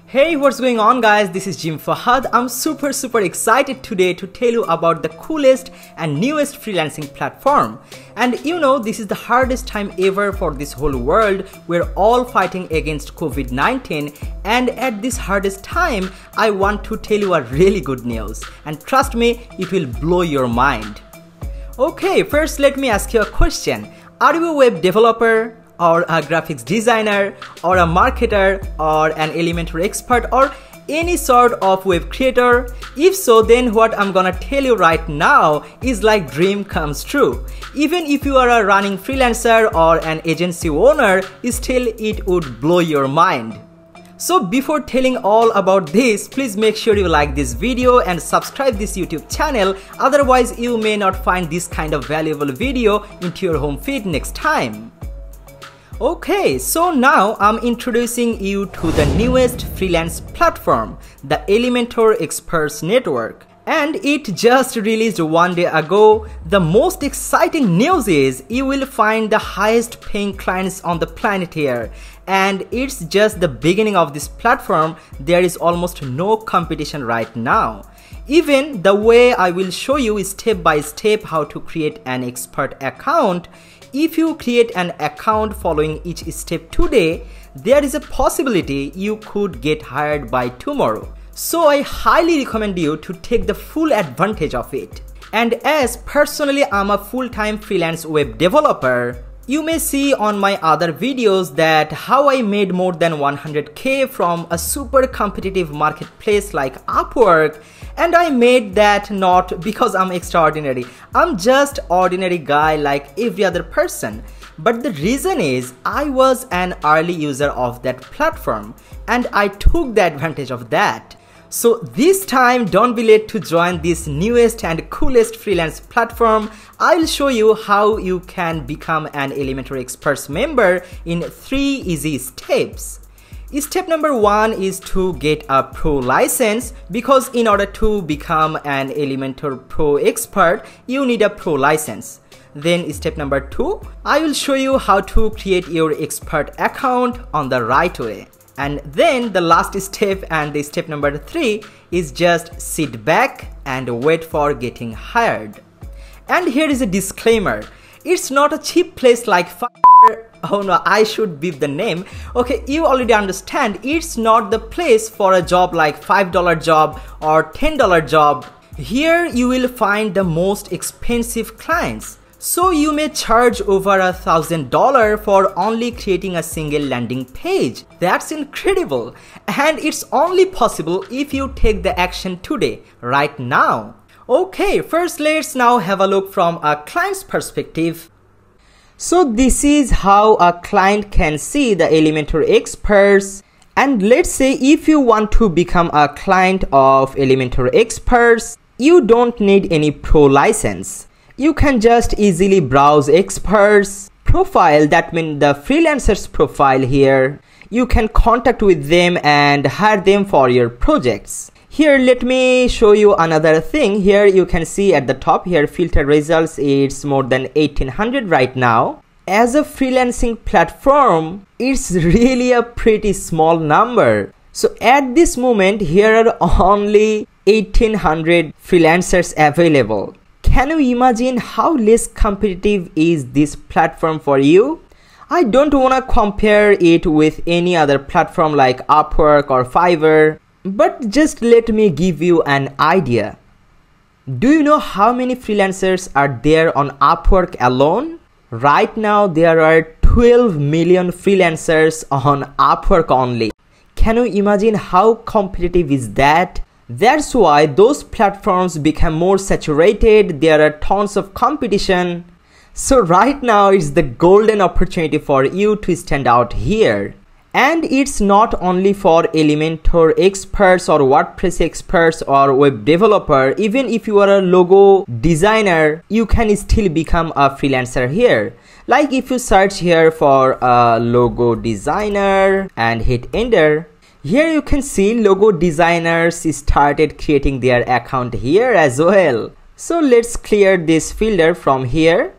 Hey, what's going on guys? This is Fahad. I'm super excited today to tell you about the coolest and newest freelancing platform. And you know, this is the hardest time ever for this whole world. We're all fighting against COVID-19, and at this hardest time, I want to tell you a really good news. And trust me, it will blow your mind. Okay, first let me ask you a question. Are you a web developer, or a graphics designer, or a marketer, or an Elementor expert, or any sort of web creator? If so, then what I'm gonna tell you right now is like dream comes true. Even if you are a running freelancer or an agency owner, still it would blow your mind. So before telling all about this, please make sure you like this video and subscribe this YouTube channel, otherwise you may not find this kind of valuable video into your home feed next time. Okay, so now I'm introducing you to the newest freelance platform, the Elementor Experts Network. And it just released one day ago. The most exciting news is you will find the highest paying clients on the planet here. And it's just the beginning of this platform. There is almost no competition right now. Even the way I will show you step by step how to create an expert account. If you create an account following each step today, there is a possibility you could get hired by tomorrow. So I highly recommend you to take the full advantage of it. And as personally I'm a full-time freelance web developer, you may see on my other videos that how I made more than 100k from a super competitive marketplace like Upwork. And I made that not because I'm extraordinary. I'm just ordinary guy like every other person. But the reason is I was an early user of that platform and I took the advantage of that. So this time, don't be late to join this newest and coolest freelance platform. I'll show you how you can become an Elementor Experts member in 3 easy steps. Step number 1 is to get a pro license, because in order to become an Elementor Pro expert, you need a pro license. Then step number 2, I will show you how to create your expert account on the right way. And then the last step and the step number 3 is just sit back and wait for getting hired. And here is a disclaimer. It's not a cheap place like oh no, I should beep the name. Okay, you already understand. It's not the place for a job like $5 job or $10 job. Here you will find the most expensive clients. So you may charge over $1,000 for only creating a single landing page. That's incredible. And it's only possible if you take the action today, right now. Okay, first let's now have a look from a client's perspective. So this is how a client can see the Elementor Experts. And let's say if you want to become a client of Elementor Experts, you don't need any pro license. You can just easily browse experts profile, that means the freelancer's profile here. You can contact with them and hire them for your projects. Here let me show you another thing. Here you can see at the top here filter results, it's more than 1800 right now. As a freelancing platform, it's really a pretty small number. So at this moment here are only 1800 freelancers available. Can you imagine how less competitive is this platform for you? I don't want to compare it with any other platform like Upwork or Fiverr, but just let me give you an idea. Do you know how many freelancers are there on Upwork alone? Right now there are 12 million freelancers on Upwork only. Can you imagine how competitive is that? That's why those platforms become more saturated. There are tons of competition. So right now it's the golden opportunity for you to stand out here. And it's not only for Elementor experts or WordPress experts or web developer. Even if you are a logo designer, you can still become a freelancer here. Like if you search here for a logo designer and hit enter, here you can see logo designers started creating their account here as well. So let's clear this filter from here.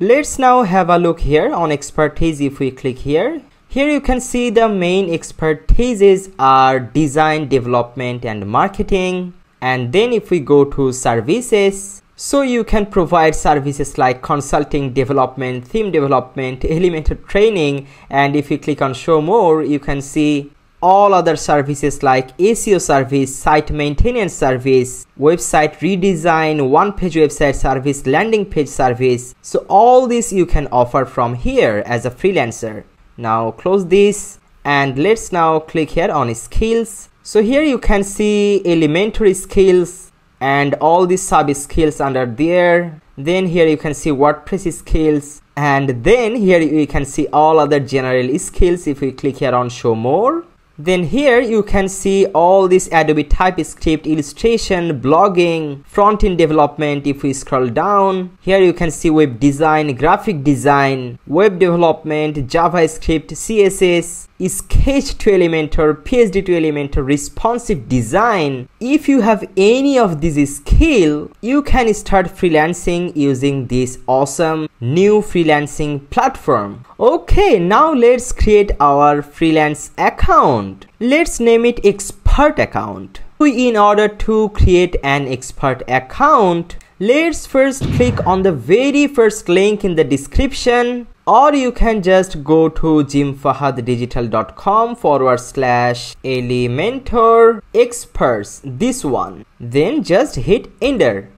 Let's now have a look here on expertise. If we click here, Here you can see the main expertises are design, development and marketing. And then if we go to services, so you can provide services like consulting, development, theme development, Elementor training, and if you click on show more, you can see all other services like SEO service, site maintenance service, website redesign, one-page website service, landing page service. So all this you can offer from here as a freelancer. Now close this and let's now click here on skills. So here you can see elementary skills and all these sub skills under there. Then here you can see WordPress skills, and then here you can see all other general skills. If we click here on show more, then here you can see all this Adobe TypeScript, illustration, blogging, front-end development. If we scroll down, here you can see web design, graphic design, web development, JavaScript, CSS, Sketch to Elementor, PSD to Elementor, responsive design. If you have any of these skills, you can start freelancing using this awesome new freelancing platform. Okay, now let's create our freelance account. Let's name it expert account. In order to create an expert account, let's first click on the very first link in the description, or you can just go to jimfahaddigital.com/Elementor Experts, this one. Then just hit enter.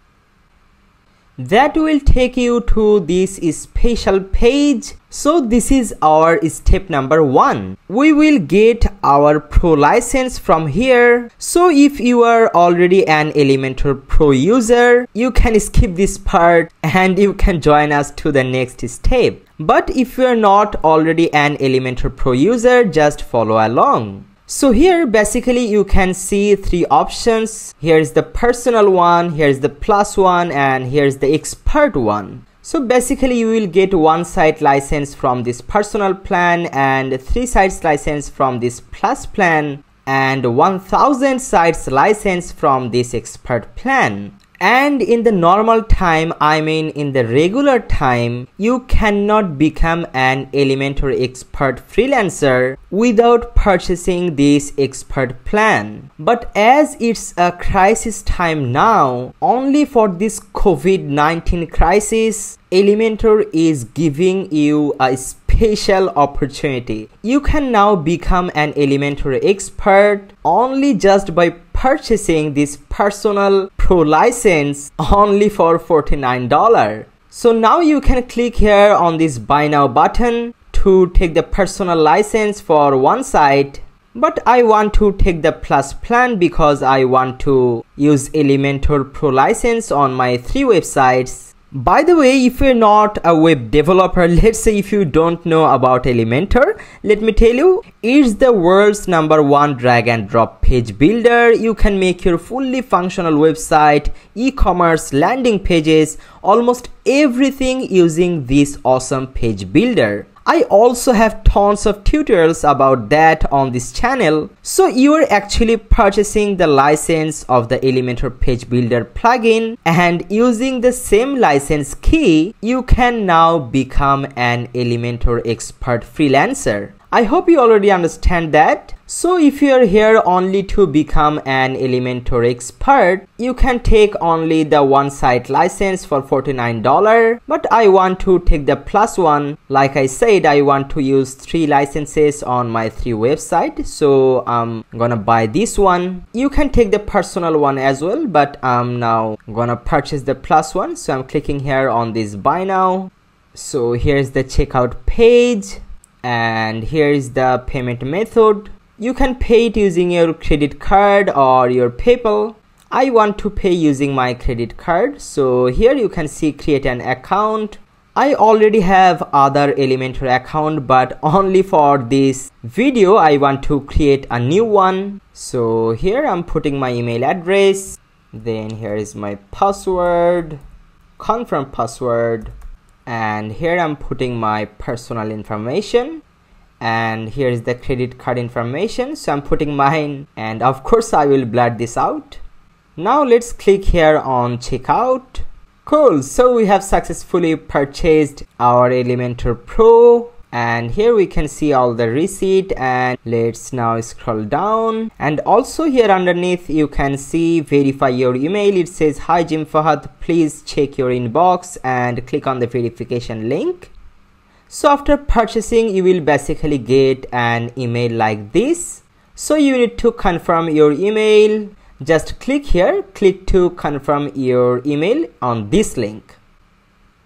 That will take you to this special page. So this is our step number 1. We will get our pro license from here. So if you are already an Elementor Pro user, you can skip this part and you can join us to the next step. But if you are not already an Elementor Pro user, just follow along. So here basically you can see 3 options. Here is the personal one, here is the plus one, and here is the expert one. So basically you will get 1 site license from this personal plan and 3 sites license from this plus plan and 1000 sites license from this expert plan. And in the normal time, I mean in the regular time, you cannot become an Elementor expert freelancer without purchasing this expert plan. But as it's a crisis time now, only for this COVID-19 crisis, Elementor is giving you a special opportunity. You can now become an Elementor expert only just by purchasing this personal pro license only for $49. So now you can click here on this buy now button to take the personal license for 1 site. But I want to take the plus plan because I want to use Elementor Pro license on my 3 websites. By the way, if you're not a web developer, let's say if you don't know about Elementor, let me tell you, it's the world's #1 drag and drop page builder. You can make your fully functional website, e-commerce, landing pages, almost everything using this awesome page builder. I also have tons of tutorials about that on this channel. So you are actually purchasing the license of the Elementor Page Builder plugin, and using the same license key, you can now become an Elementor expert freelancer. I hope you already understand that. So if you are here only to become an Elementor expert, you can take only the 1 site license for $49. But I want to take the plus one. Like I said, I want to use 3 licenses on my 3 websites. So I'm gonna buy this one. You can take the personal one as well, but I'm now gonna purchase the plus one. So I'm clicking here on this buy now. So here's the checkout page. And here is the payment method. You can pay it using your credit card or your PayPal. I want to pay using my credit card. So here you can see create an account. I already have other Elementor account, but only for this video I want to create a new one. So here I'm putting my email address. Then here is my password, confirm password. And here I'm putting my personal information, and here is the credit card information, so I'm putting mine, and of course I will blur this out. Now let's click here on checkout. Cool, so we have successfully purchased our Elementor Pro, and here we can see all the receipt. And let's now scroll down, and also here underneath you can see verify your email. It says, hi Jim Fahad, please check your inbox, and click on the verification link. So after purchasing, you will basically get an email like this. So you need to confirm your email. Just click here, click to confirm your email on this link.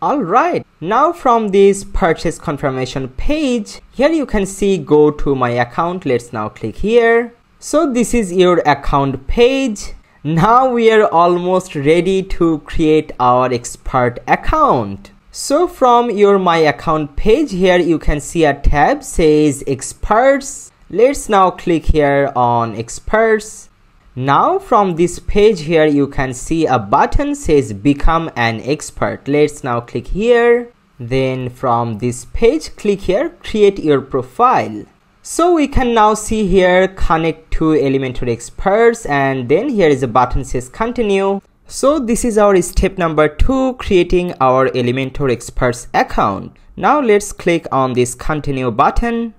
Alright, now from this purchase confirmation page, here you can see go to my account. Let's now click here. So this is your account page. Now we are almost ready to create our expert account. So from your my account page, here you can see a tab says experts. Let's now click here on experts. Now from this page here you can see a button says become an expert. Let's now click here. Then from this page, click here create your profile. So we can now see here connect to Elementor Experts, and then here is a button says continue. So this is our step number 2, creating our Elementor Experts account. Now let's click on this continue button.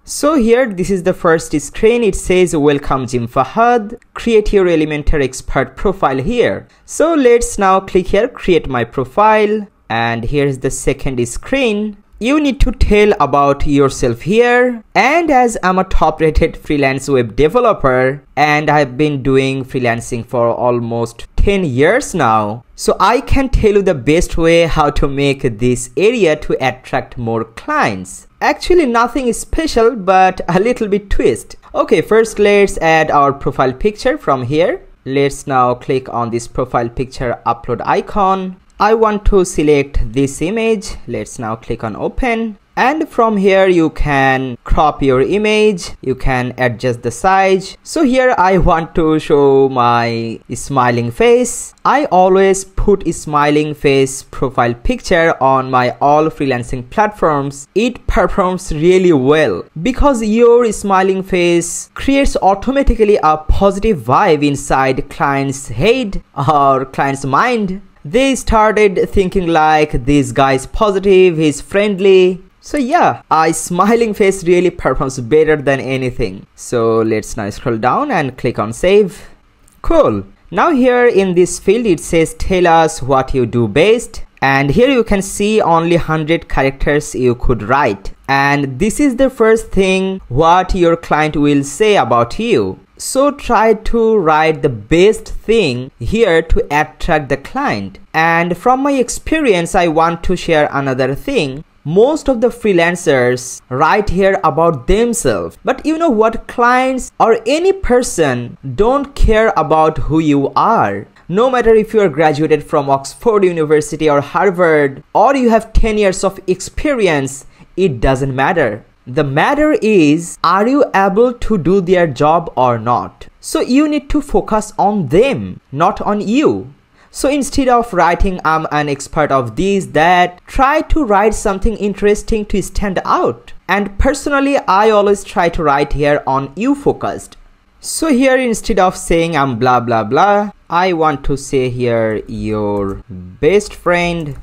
So here this is the first screen. It says welcome Jim Fahad, create your Elementor Expert profile here. So let's now click here create my profile, and here is the second screen. You need to tell about yourself here. And as I'm a top rated freelance web developer and I've been doing freelancing for almost 10 years now, so I can tell you the best way how to make this area to attract more clients. Actually nothing special, but a little bit twist. Okay, first let's add our profile picture from here. Let's now click on this profile picture upload icon. I want to select this image. Let's now click on open, and from here you can crop your image, you can adjust the size. So here I want to show my smiling face. I always put a smiling face profile picture on my all freelancing platforms. It performs really well because your smiling face creates automatically a positive vibe inside client's head or client's mind. They started thinking like this guy is positive, he's friendly. So yeah, a smiling face really performs better than anything. So let's now scroll down and click on save. Cool. Now here in this field it says tell us what you do best, and here you can see only 100 characters you could write, and this is the first thing what your client will say about you. So try to write the best thing here to attract the client. And from my experience, I want to share another thing. Most of the freelancers write here about themselves, but you know what, clients or any person don't care about who you are. No matter if you are graduated from Oxford University or Harvard, or you have 10 years of experience, it doesn't matter. The matter is, are you able to do their job or not? So you need to focus on them, not on you. So instead of writing I'm an expert of this, that, try to write something interesting to stand out. And personally, I always try to write here on you focused. So here instead of saying I'm blah blah blah, I want to say here your best friend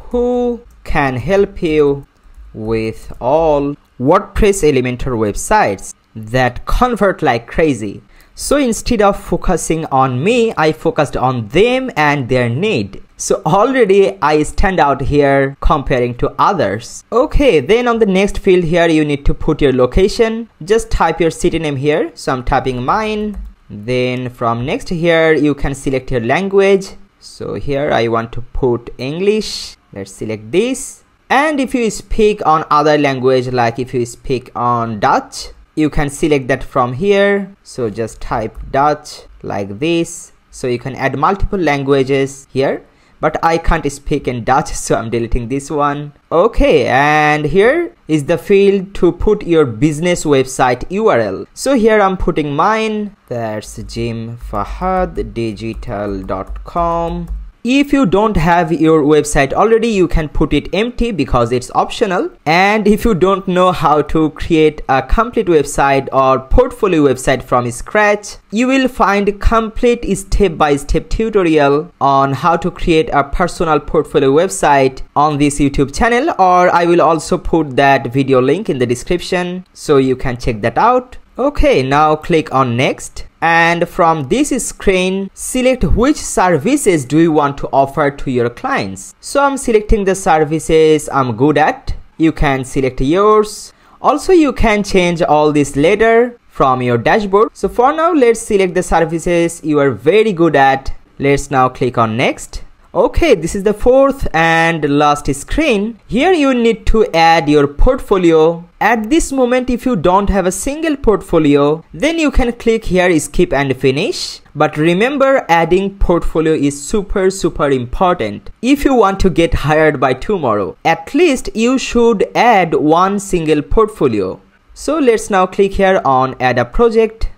who can help you with all WordPress Elementor websites that convert like crazy. So instead of focusing on me, I focused on them and their need. So already I stand out here comparing to others. Okay, then on the next field here you need to put your location. Just type your city name here. So I'm typing mine. Then from next here you can select your language. So here I want to put English. Let's select this. And if you speak on other language, like if you speak on Dutch, you can select that from here. So just type Dutch like this. So you can add multiple languages here, but I can't speak in Dutch, so I'm deleting this one. Okay, and here is the field to put your business website URL. So here I'm putting mine. That's jimfahaddigital.com. If you don't have your website already, you can put it empty because it's optional. And if you don't know how to create a complete website or portfolio website from scratch, you will find complete step-by-step tutorial on how to create a personal portfolio website on this YouTube channel, or I will also put that video link in the description so you can check that out. Okay, now click on next, and from this screen select which services do you want to offer to your clients. So I'm selecting the services I'm good at. You can select yours. Also you can change all this later from your dashboard. So for now, let's select the services you are very good at. Let's now click on next. Okay, this is the fourth and last screen. Here you need to add your portfolio. At this moment, if you don't have a single portfolio, then you can click here skip and finish. But remember, adding portfolio is super important. If you want to get hired by tomorrow, at least you should add one single portfolio. So let's now click here on add a project.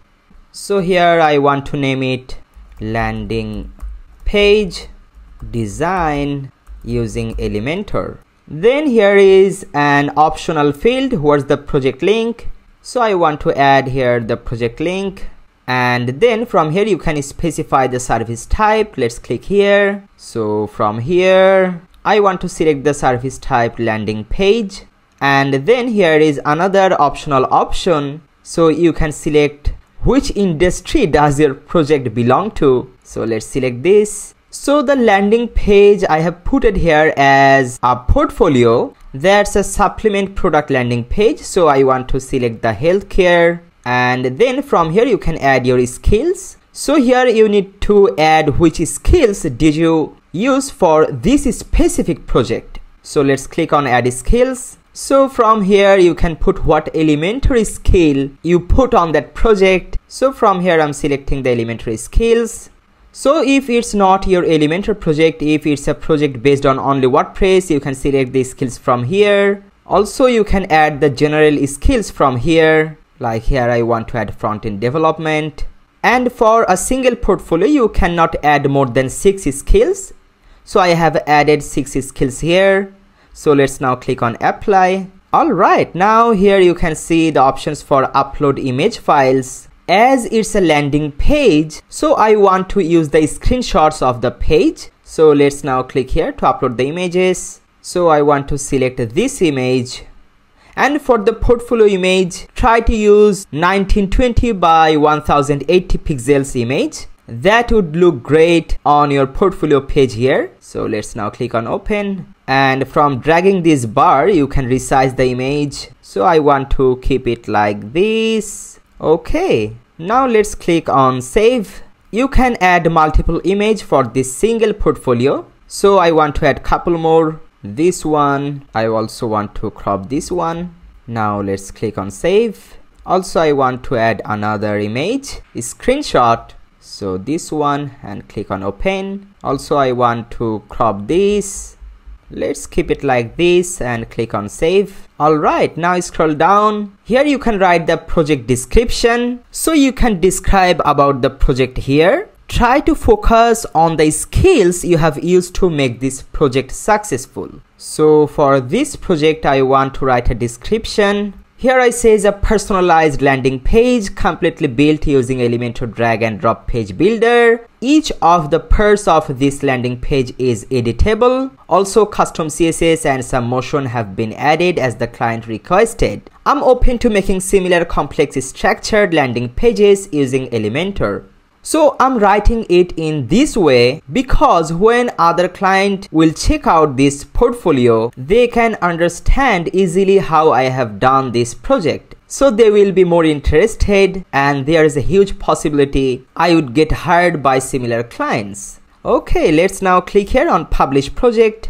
So here I want to name it landing page design using Elementor. Then here is an optional field, where's the project link. So I want to add here the project link, and then from here you can specify the service type. Let's click here. So from here I want to select the service type landing page, and then here is another optional option, so you can select which industry does your project belong to. So let's select this. So the landing page I have put it here as a portfolio. That's a supplement product landing page. So I want to select the healthcare, and then from here you can add your skills. So here you need to add which skills did you use for this specific project. So let's click on add skills. So from here you can put what elementary skill you put on that project. So from here I'm selecting the elementary skills. So if it's not your Elementor project, if it's a project based on only WordPress, you can select the skills from here. Also you can add the general skills from here. Like here I want to add front-end development. And for a single portfolio you cannot add more than 6 skills. So I have added 6 skills here. So let's now click on apply. Alright, now here you can see the options for upload image files. As it's a landing page, so I want to use the screenshots of the page. So let's now click here to upload the images. So I want to select this image, and for the portfolio image, try to use 1920 by 1080 pixels image. That would look great on your portfolio page here. So let's now click on open, and from dragging this bar you can resize the image. So I want to keep it like this. Okay, now let's click on save. You can add multiple images for this single portfolio. So I want to add couple more. This one, I also want to crop this one. Now let's click on save. Also I want to add another image, screenshot. So this one, and click on open. Also I want to crop this. Let's keep it like this and click on save. Alright, now scroll down. Here you can write the project description. So you can describe about the project here. Try to focus on the skills you have used to make this project successful. So for this project I want to write a description. Here I say is a personalized landing page completely built using Elementor drag and drop page builder. Each of the parts of this landing page is editable. Also custom CSS and some motion have been added as the client requested. I'm open to making similar complex structured landing pages using Elementor. So I'm writing it in this way because when other client will check out this portfolio, they can understand easily how I have done this project. So they will be more interested, and there is a huge possibility I would get hired by similar clients. Okay, let's now click here on publish project.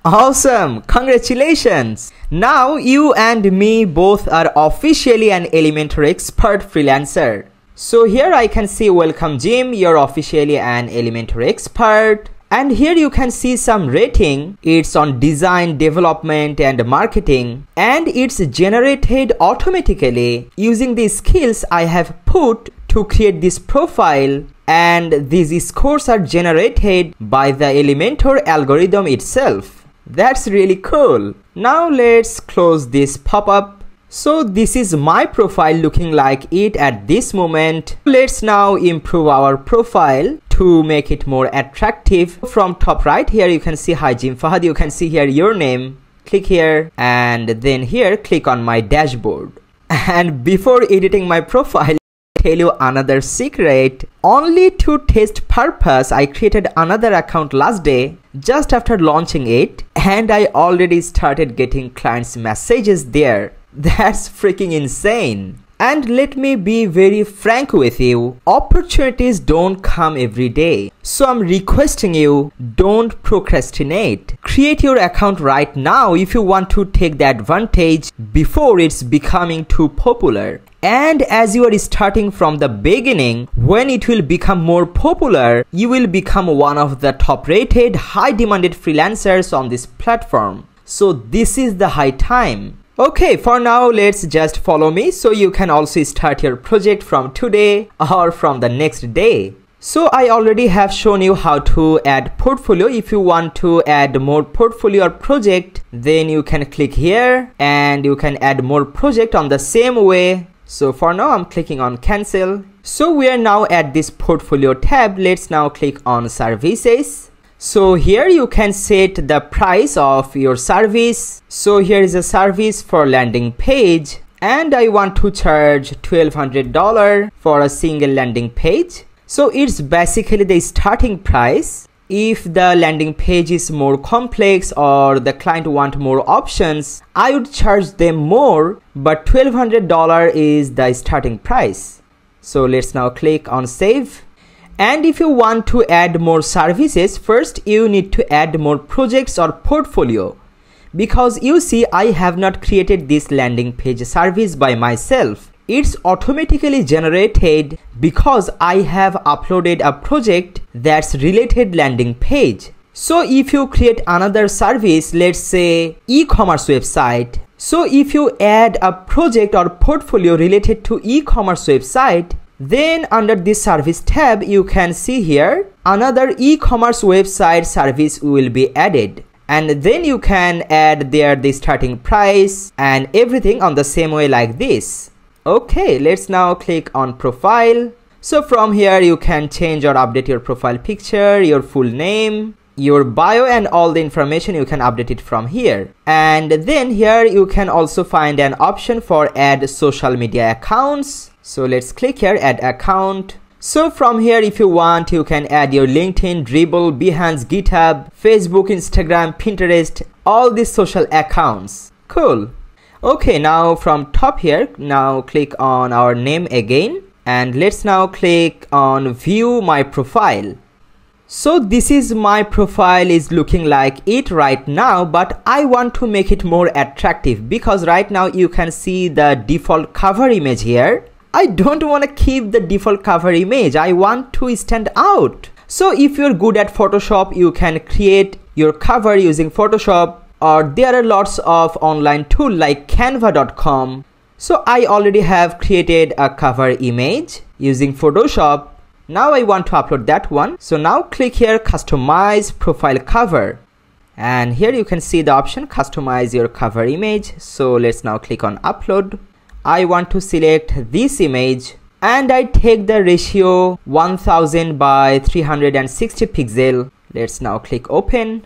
Awesome, congratulations! Now you and me both are officially an Elementor expert freelancer. So here I can see welcome Jim, you're officially an Elementor expert. And here you can see some rating. It's on design, development and marketing, and it's generated automatically using the skills I have put to create this profile and these scores are generated by the Elementor algorithm itself. That's really cool. Now let's close this pop-up. So this is my profile looking like it at this moment. Let's now improve our profile to make it more attractive. From top right here you can see hi Jim Fahad, you can see here your name. Click here and then here click on my dashboard. And before editing my profile, tell you another secret. Only to test purpose, I created another account last day just after launching it, and I already started getting clients' messages there. That's freaking insane. And let me be very frank with you, opportunities don't come every day. So I'm requesting you, don't procrastinate. Create your account right now if you want to take the advantage before it's becoming too popular. And as you are starting from the beginning, when it will become more popular, you will become one of the top rated, high demanded freelancers on this platform. So this is the high time. Okay, for now, let's just follow me so you can also start your project from today or from the next day. So I already have shown you how to add portfolio. If you want to add more portfolio or project, then you can click here and you can add more project on the same way. So for now, I'm clicking on cancel. So we are now at this portfolio tab. Let's now click on services. So here you can set the price of your service. So here is a service for landing page and I want to charge $1,200 for a single landing page. So it's basically the starting price. If the landing page is more complex or the client want more options, I would charge them more, but $1,200 is the starting price. So let's now click on save. And if you want to add more services, first you need to add more projects or portfolio. Because you see, I have not created this landing page service by myself. It's automatically generated because I have uploaded a project that's related landing page. So if you create another service, let's say e-commerce website. So if you add a project or portfolio related to e-commerce website, then under this service tab, you can see here another e-commerce website service will be added. And then you can add there the starting price and everything on the same way like this. Okay, let's now click on profile. So from here you can change or update your profile picture, your full name, your bio and all the information you can update it from here. And then here you can also find an option for add social media accounts. So let's click here, add account. So from here, if you want, you can add your LinkedIn, Dribbble, Behance, GitHub, Facebook, Instagram, Pinterest, all these social accounts. Cool. Okay, now from top here, now click on our name again. And let's now click on view my profile. So this is my profile is looking like it right now, but I want to make it more attractive because right now you can see the default cover image here. I don't want to keep the default cover image. I want to stand out. So if you're good at Photoshop, you can create your cover using Photoshop, or there are lots of online tools like canva.com. So I already have created a cover image using Photoshop. Now I want to upload that one. So now click here, customize profile cover. And here you can see the option customize your cover image. So let's now click on upload. I want to select this image and I take the ratio 1000 by 360 pixel. Let's now click open.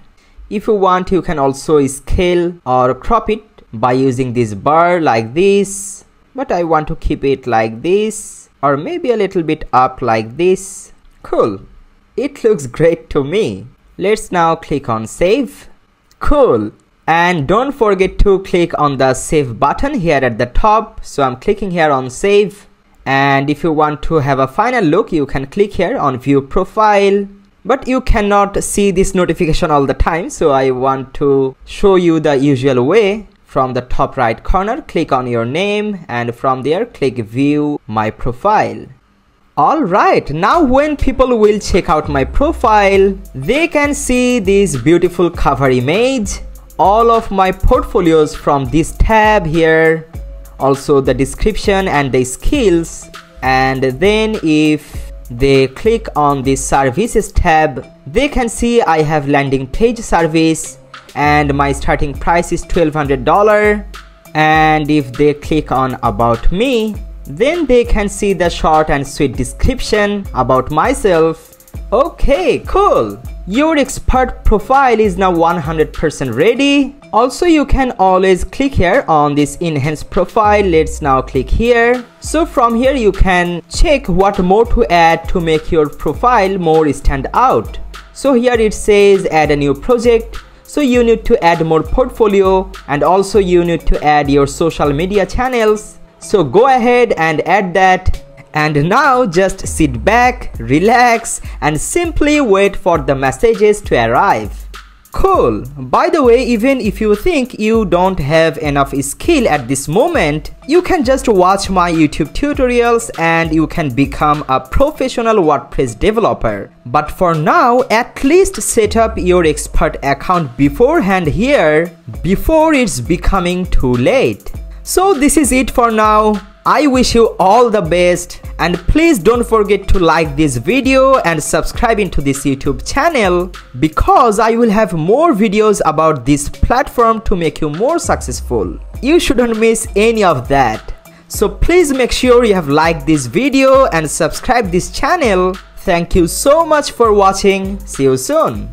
If you want, you can also scale or crop it by using this bar like this, but I want to keep it like this or maybe a little bit up like this. Cool. It looks great to me. Let's now click on save. Cool. And don't forget to click on the save button here at the top. So I'm clicking here on save. And if you want to have a final look, you can click here on view profile. But you cannot see this notification all the time. So I want to show you the usual way. From the top right corner, click on your name. And from there, click view my profile. Alright, now when people will check out my profile, they can see this beautiful cover image, all of my portfolios from this tab here, also the description and the skills. And then if they click on the services tab, they can see I have landing page service and my starting price is $1,200. And if they click on about me, then they can see the short and sweet description about myself. Okay, cool. Your expert profile is now 100% ready. Also, you can always click here on this enhance profile. Let's now click here. So from here you can check what more to add to make your profile more stand out. So here it says add a new project. So you need to add more portfolio, and also you need to add your social media channels. So go ahead and add that. And now just sit back, relax, and simply wait for the messages to arrive. Cool. By the way, even if you think you don't have enough skill at this moment, you can just watch my YouTube tutorials and you can become a professional WordPress developer. But for now, at least set up your expert account beforehand here before it's becoming too late. So this is it for now. I wish you all the best, and please don't forget to like this video and subscribe into this YouTube channel, because I will have more videos about this platform to make you more successful. You shouldn't miss any of that. So please make sure you have liked this video and subscribe this channel. Thank you so much for watching. See you soon.